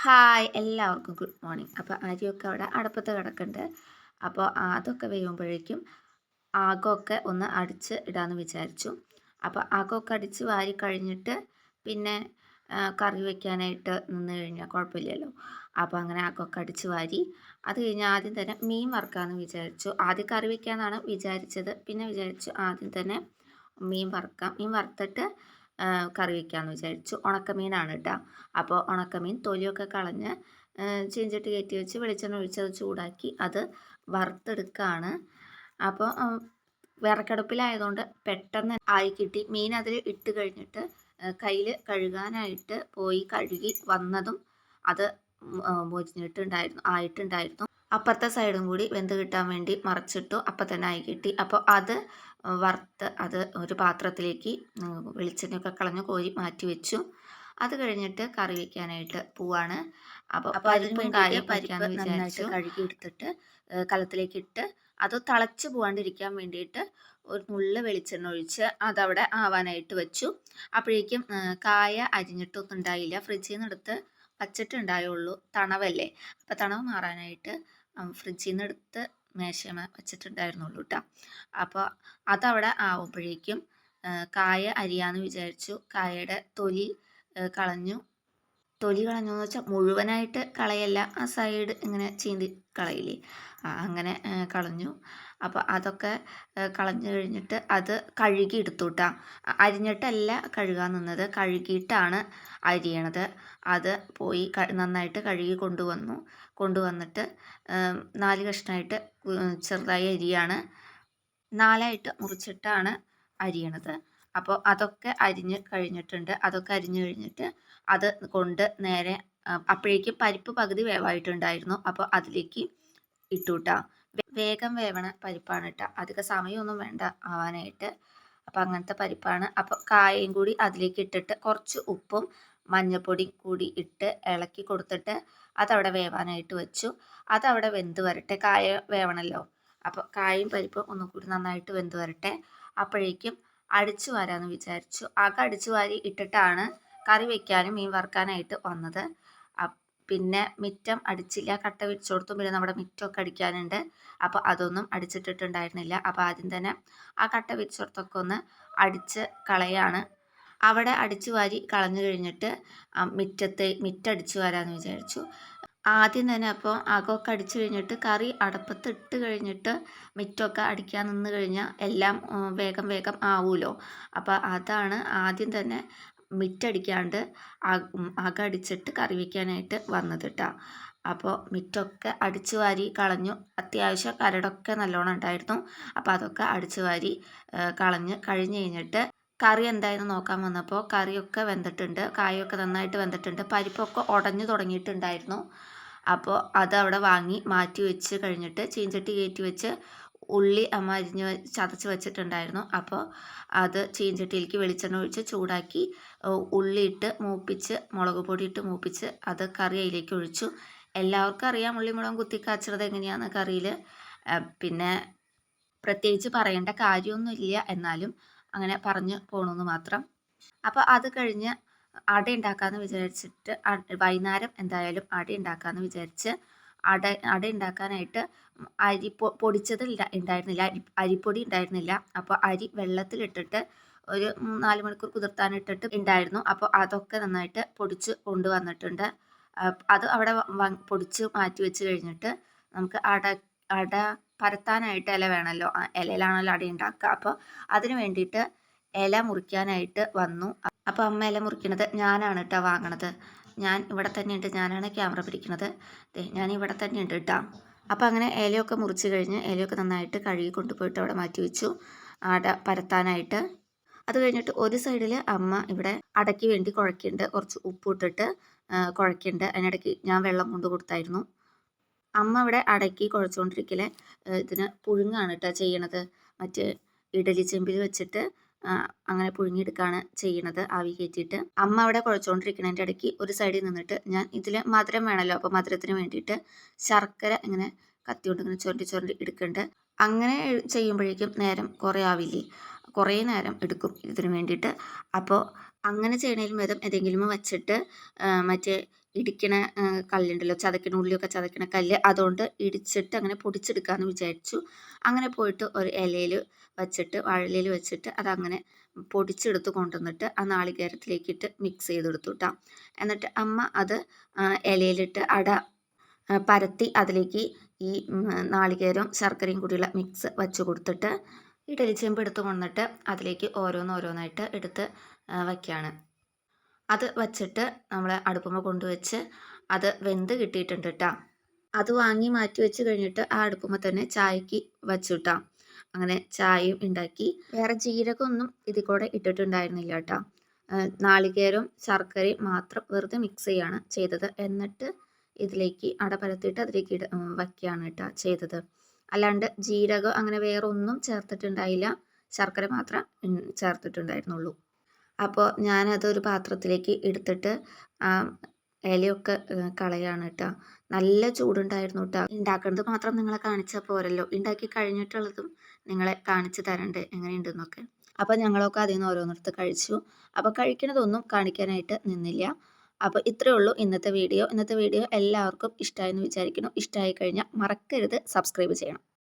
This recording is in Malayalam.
ഹായ് എല്ലാവർക്കും ഗുഡ് മോർണിംഗ്. അപ്പോൾ അരിയൊക്കെ അവിടെ അടുപ്പത്ത് കിടക്കുന്നുണ്ട്. അപ്പോൾ അതൊക്കെ വേകുമ്പോഴേക്കും ആകമൊക്കെ ഒന്ന് അടിച്ച് ഇടാമെന്ന് വിചാരിച്ചു. അപ്പോൾ ആകമൊക്കെ അടിച്ച് വാരി കഴിഞ്ഞിട്ട് പിന്നെ കറി വയ്ക്കാനായിട്ട് നിന്ന് കഴിഞ്ഞാൽ കുഴപ്പമില്ലല്ലോ. അപ്പോൾ അങ്ങനെ ആകമൊക്കെ അടിച്ച് വാരി അത് കഴിഞ്ഞ് ആദ്യം തന്നെ മീൻ വറുക്കാമെന്ന് വിചാരിച്ചു. ആദ്യം കറി വയ്ക്കാമെന്നാണ് വിചാരിച്ചത്. പിന്നെ വിചാരിച്ചു ആദ്യം തന്നെ മീൻ വറുക്കാം. മീൻ വറുത്തിട്ട് കറി വയ്ക്കാമെന്ന് വിചാരിച്ചു. ഉണക്കമീനാണ് കേട്ടോ. അപ്പോൾ ഉണക്കമീൻ തൊലിയൊക്കെ കളഞ്ഞ് ചീഞ്ചട്ടി കയറ്റി വെച്ച് വെളിച്ചെണ്ണ ഒഴിച്ച് അത് ചൂടാക്കി അത് വറുത്തെടുക്കുകയാണ്. അപ്പോൾ വിറകടുപ്പിലായതുകൊണ്ട് പെട്ടെന്ന് ആയി കിട്ടി. മീൻ അതിൽ ഇട്ട് കഴിഞ്ഞിട്ട് കയ്യിൽ കഴുകാനായിട്ട് പോയി കഴുകി വന്നതും അത് ആയിട്ടുണ്ടായിരുന്നു. അപ്പുറത്തെ സൈഡും കൂടി വെന്ത് കിട്ടാൻ വേണ്ടി മറിച്ചിട്ടു. അപ്പം തന്നെ ആയി കിട്ടി. അപ്പോൾ അത് വറുത്ത് അത് ഒരു പാത്രത്തിലേക്ക് വെളിച്ചെണ്ണയൊക്കെ കളഞ്ഞ് കോരി മാറ്റി വെച്ചു. അത് കഴിഞ്ഞിട്ട് കറി വയ്ക്കാനായിട്ട് പോവാണ്. അപ്പോൾ പരിപ്പും കായും പരിപ്പ് നന്നായിട്ട് കഴുകി എടുത്തിട്ട് കലത്തിലേക്ക് ഇട്ട് അത് തിളച്ച് പോകാണ്ടിരിക്കാൻ വേണ്ടിയിട്ട് ഒരു നുള്ള് വെളിച്ചെണ്ണ ഒഴിച്ച് അതവിടെ ആവാനായിട്ട് വെച്ചു. അപ്പോഴേക്കും കായ അരിഞ്ഞിട്ടൊന്നും ഉണ്ടായില്ല. ഫ്രിഡ്ജിൽ നിന്ന് എടുത്ത് വച്ചിട്ടുണ്ടായുള്ളൂ. തണവല്ലേ, അപ്പോൾ തണവ് മാറാനായിട്ട് ഫ്രിഡ്ജിൽ നിന്ന് എടുത്ത് മേശമ വെച്ചിട്ടുണ്ടായിരുന്നുള്ളൂ കേട്ടോ. അപ്പോൾ അതവിടെ ആവുമ്പോഴേക്കും കായ അരിയാന്ന് വിചാരിച്ചു. കായയുടെ തൊലി കളഞ്ഞു എന്ന് വെച്ചാൽ മുഴുവനായിട്ട് കളയല്ല, ആ സൈഡ് ഇങ്ങനെ ചീന്തി കളയില്ലേ, അങ്ങനെ കളഞ്ഞു. അപ്പോൾ അതൊക്കെ കളഞ്ഞു കഴിഞ്ഞിട്ട് അത് കഴുകി എടുത്തു കേട്ടോ. അരിഞ്ഞിട്ടല്ല കഴുകാൻ നിന്നത്, കഴുകിയിട്ടാണ് അരിയണത്. അത് പോയി നന്നായിട്ട് കഴുകി കൊണ്ടുവന്നിട്ട് 4 കഷ്ണമായിട്ട് ചെറുതായി അരിയാണ്. 4ആയിട്ട് മുറിച്ചിട്ടാണ് അരിയണത്. അപ്പോൾ അതൊക്കെ അരിഞ്ഞ് കഴിഞ്ഞിട്ടുണ്ട്. അതൊക്കെ അരിഞ്ഞു കഴിഞ്ഞിട്ട് അത് കൊണ്ട് നേരെ അപ്പോഴേക്കും പരിപ്പ് പകുതി വേവായിട്ടുണ്ടായിരുന്നു. അപ്പോൾ അതിലേക്ക് ഇട്ടു കേട്ടോ. വേഗം വേവണ പരിപ്പാണ് കേട്ടോ, അധികം സമയമൊന്നും വേണ്ട ആവാനായിട്ട്. അപ്പോൾ അങ്ങനത്തെ പരിപ്പാണ്. അപ്പോൾ കായയും കൂടി അതിലേക്ക് ഇട്ടിട്ട് കുറച്ച് ഉപ്പും മഞ്ഞൾപ്പൊടിയും കൂടി ഇട്ട് ഇളക്കി കൊടുത്തിട്ട് അതവിടെ വേവാനായിട്ട് വെച്ചു. അതവിടെ വെന്ത് വരട്ടെ, കായ വേവണമല്ലോ. അപ്പോൾ കായും പരിപ്പും ഒന്നുകൂടി നന്നായിട്ട് വെന്ത് വരട്ടെ. അപ്പോഴേക്കും അടിച്ചു വാരാന്ന് വിചാരിച്ചു. അടിച്ചു വാരി ഇട്ടിട്ടാണ് കറി വയ്ക്കാനും മീൻ വറുക്കാനായിട്ട് വന്നത്. പിന്നെ മിറ്റം അടിച്ചില്ല, കട്ട വിരിച്ചു കൊടുത്തു. പിന്നെ നമ്മുടെ മിറ്റമൊക്കെ അടിക്കാനുണ്ട്, അപ്പോൾ അതൊന്നും അടിച്ചിട്ടിട്ടുണ്ടായിരുന്നില്ല. അപ്പോൾ ആദ്യം തന്നെ ആ കട്ട വിരിച്ചോടത്തൊക്കെ ഒന്ന് അടിച്ച് കളയാണ്. അവിടെ അടിച്ചു വാരി കളഞ്ഞു കഴിഞ്ഞിട്ട് മിറ്റടിച്ചു വരാമെന്ന് വിചാരിച്ചു. ആദ്യം തന്നെ അപ്പോൾ അകമൊക്കെ അടിച്ചു കഴിഞ്ഞിട്ട് കറി അടുപ്പത്ത് ഇട്ട് കഴിഞ്ഞിട്ട് മിറ്റമൊക്കെ അടിക്കാൻ നിന്ന് കഴിഞ്ഞാൽ എല്ലാം വേഗം ആവുമല്ലോ. അപ്പോൾ അതാണ് ആദ്യം തന്നെ മിറ്റടിക്കാണ്ട് അകം അടിച്ചിട്ട് കറി വയ്ക്കാനായിട്ട് വന്നത് കേട്ടോ. അപ്പോൾ മിറ്റമൊക്കെ അടിച്ചു വാരി കളഞ്ഞു. അത്യാവശ്യം കരടൊക്കെ നല്ലോണം ഉണ്ടായിരുന്നു. അപ്പോൾ അതൊക്കെ അടിച്ചു വാരി കഴിഞ്ഞ് കഴിഞ്ഞിട്ട് കറി എന്തായെന്ന് നോക്കാൻ വന്നപ്പോൾ കറിയൊക്കെ വെന്തിട്ടുണ്ട്, കായൊക്കെ നന്നായിട്ട് വെന്തിട്ടുണ്ട്, പരിപ്പൊക്കെ ഉടഞ്ഞു തുടങ്ങിയിട്ടുണ്ടായിരുന്നു. അപ്പോൾ അതവിടെ വാങ്ങി മാറ്റി വെച്ച് കഴിഞ്ഞിട്ട് ചീഞ്ചട്ടി കയറ്റി വെച്ച് ഉള്ളി അമ്മ അരിഞ്ഞ് ചതച്ച് വെച്ചിട്ടുണ്ടായിരുന്നു. അപ്പോൾ അത് ചീഞ്ചട്ടിയിലേക്ക് വെളിച്ചെണ്ണ ഒഴിച്ച് ചൂടാക്കി ഉള്ളിയിട്ട് മൂപ്പിച്ച് മുളക് പൊടി ഇട്ട് മൂപ്പിച്ച് അത് കറി അതിലേക്ക് ഒഴിച്ചു. എല്ലാവർക്കും അറിയാം ഉള്ളി മുളകും കുത്തിക്കാച്ചത് എങ്ങനെയാണെന്ന് കറിയിൽ. പിന്നെ പ്രത്യേകിച്ച് പറയേണ്ട കാര്യമൊന്നുമില്ല, എന്നാലും അങ്ങനെ പറഞ്ഞു പോകണമെന്ന് മാത്രം. അപ്പോൾ അത് കഴിഞ്ഞ് അട ഉണ്ടാക്കാമെന്ന് വിചാരിച്ചിട്ട് വൈകുന്നേരം എന്തായാലും അട ഉണ്ടാക്കാമെന്ന് വിചാരിച്ച് അട ഉണ്ടാക്കാനായിട്ട് പൊടിച്ചത് ഉണ്ടായിരുന്നില്ല, അരിപ്പൊടി ഉണ്ടായിരുന്നില്ല. അപ്പോൾ അരി വെള്ളത്തിലിട്ടിട്ട് ഒരു 4 മണിക്കൂർ കുതിർത്താനിട്ടിട്ട് ഉണ്ടായിരുന്നു. അപ്പോൾ അതൊക്കെ നന്നായിട്ട് പൊടിച്ച് കൊണ്ടുവന്നിട്ടുണ്ട്. അത് അവിടെ പൊടിച്ച് മാറ്റി വെച്ച് കഴിഞ്ഞിട്ട് നമുക്ക് അട പരത്താനായിട്ട് ഇല വേണമല്ലോ, ഇലയിലാണല്ലോ അട ഉണ്ടാക്കുക. അപ്പോൾ അതിന് വേണ്ടിയിട്ട് ഇല മുറിക്കാനായിട്ട് വന്നു. അപ്പോൾ അമ്മ ഇല മുറിക്കണത് ഞാനാണ് കേട്ടോ വാങ്ങണത്. ഞാൻ ഇവിടെ തന്നെ ഉണ്ട്, ഞാനാണ് ക്യാമറ പിടിക്കുന്നത്. ഞാൻ ഇവിടെ തന്നെ ഉണ്ട് കേട്ടോ. അപ്പോൾ അങ്ങനെ ഇലയൊക്കെ മുറിച്ച് കഴിഞ്ഞ് ഇലയൊക്കെ നന്നായിട്ട് കഴുകി കൊണ്ടുപോയിട്ട് അവിടെ മാറ്റി വെച്ചു അട പരത്താനായിട്ട്. അത് കഴിഞ്ഞിട്ട് ഒരു സൈഡിൽ അമ്മ ഇവിടെ അടയ്ക്ക് വേണ്ടി കുഴക്കുന്നുണ്ട്, കുറച്ച് ഉപ്പിട്ടിട്ട് കുഴക്കുന്നുണ്ട്. അതിനിടയ്ക്ക് ഞാൻ വെള്ളം കൊണ്ട് കൊടുത്തായിരുന്നു. അമ്മ ഇവിടെ അടയ്ക്ക് കുഴച്ചുകൊണ്ടിരിക്കലെ ഇതിന് പുഴുങ്ങാണ് കേട്ടോ ചെയ്യണത്. മറ്റേ ഇഡലി ചെമ്പിൽ വെച്ചിട്ട് അങ്ങനെ പുഴുങ്ങിയെടുക്കുകയാണ് ചെയ്യണത്, ആവി കയറ്റിയിട്ട്. അമ്മ അവിടെ കുഴച്ചുകൊണ്ടിരിക്കണതിൻ്റെ ഇടയ്ക്ക് ഒരു സൈഡിൽ നിന്നിട്ട് ഞാൻ ഇതിൽ മധുരം വേണമല്ലോ, അപ്പോൾ മധുരത്തിന് വേണ്ടിയിട്ട് ശർക്കര ഇങ്ങനെ കത്തിയോണ്ട് ഇങ്ങനെ ചുരണ്ടി എടുക്കുന്നുണ്ട്. അങ്ങനെ ചെയ്യുമ്പോഴേക്കും നേരം കുറേ ആവില്ലേ, കുറേ നേരം എടുക്കും ഇതിന് വേണ്ടിയിട്ട്. അപ്പോൾ അങ്ങനെ ചെയ്യണതിലും ഭേദം ഏതെങ്കിലും വെച്ചിട്ട് മറ്റേ ഇടിക്കണ കല്ലുണ്ടല്ലോ, ചതക്കണ ഉള്ളിയൊക്കെ ചതക്കണ കല്ല്, അതുകൊണ്ട് ഇടിച്ചിട്ട് അങ്ങനെ പൊടിച്ചെടുക്കാമെന്ന് വിചാരിച്ചു. അങ്ങനെ പോയിട്ട് ഒരു ഇലയിൽ വെച്ചിട്ട്, വാഴയിലയിൽ വെച്ചിട്ട് അതങ്ങനെ പൊടിച്ചെടുത്ത് കൊണ്ടുവന്നിട്ട് ആ നാളികേരത്തിലേക്കിട്ട് മിക്സ് ചെയ്തെടുത്തു കേട്ടോ. എന്നിട്ട് അമ്മ അത് ഇലയിലിട്ട് പരത്തി അതിലേക്ക് ഈ നാളികേരവും ശർക്കരയും കൂടിയുള്ള മിക്സ് വെച്ച് കൊടുത്തിട്ട് ഇഡലി ചെമ്പ് എടുത്ത് കൊണ്ടിട്ട് അതിലേക്ക് ഓരോന്നോരോന്നായിട്ട് എടുത്ത് വയ്ക്കുകയാണ്. അത് വച്ചിട്ട് നമ്മൾ അടുപ്പുമ്മ കൊണ്ടുവച്ച് അത് വെന്ത് കിട്ടിയിട്ടുണ്ട് കേട്ടോ. അത് വാങ്ങി മാറ്റി വെച്ച് കഴിഞ്ഞിട്ട് ആ അടുപ്പുമ്മ തന്നെ ചായക്ക് വച്ചു കേട്ടോ. അങ്ങനെ ചായയും ഉണ്ടാക്കി. വേറെ ജീരകമൊന്നും ഇതിൽ കൂടെ ഇട്ടിട്ടുണ്ടായിരുന്നില്ല കേട്ടോ. നാളികേരവും ശർക്കരയും മാത്രം വെറുതെ മിക്സ് ചെയ്യാണ് ചെയ്തത്. എന്നിട്ട് ഇതിലേക്ക് അട പരത്തിയിട്ട് അതിലേക്ക് വയ്ക്കുകയാണ് കേട്ടോ ചെയ്തത്. അല്ലാണ്ട് ജീരകം അങ്ങനെ വേറെ ഒന്നും ചേർത്തിട്ടുണ്ടായില്ല. ശർക്കര മാത്രം ചേർത്തിട്ടുണ്ടായിരുന്നുള്ളൂ. അപ്പോൾ ഞാനതൊരു പാത്രത്തിലേക്ക് എടുത്തിട്ട് ഇലയൊക്കെ കളയാണ് കേട്ടോ. നല്ല ചൂടുണ്ടായിരുന്നു കേട്ടോ. ഉണ്ടാക്കുന്നത് മാത്രം നിങ്ങളെ കാണിച്ചാൽ പോരല്ലോ, ഉണ്ടാക്കി കഴിഞ്ഞിട്ടുള്ളതും നിങ്ങളെ കാണിച്ചു തരണ്ടേ എങ്ങനെയുണ്ടെന്നൊക്കെ. അപ്പോൾ ഞങ്ങളൊക്കെ അതിൽ നിന്ന് ഓരോന്നെടുത്ത് കഴിച്ചു. അപ്പോൾ കഴിക്കണതൊന്നും കാണിക്കാനായിട്ട് നിന്നില്ല. അപ്പോൾ ഇത്രയേ ഉള്ളൂ ഇന്നത്തെ വീഡിയോ. ഇന്നത്തെ വീഡിയോ എല്ലാവർക്കും ഇഷ്ടമായെന്ന് വിചാരിക്കുന്നു. ഇഷ്ടമായി കഴിഞ്ഞാൽ മറക്കരുത് സബ്സ്ക്രൈബ് ചെയ്യണം.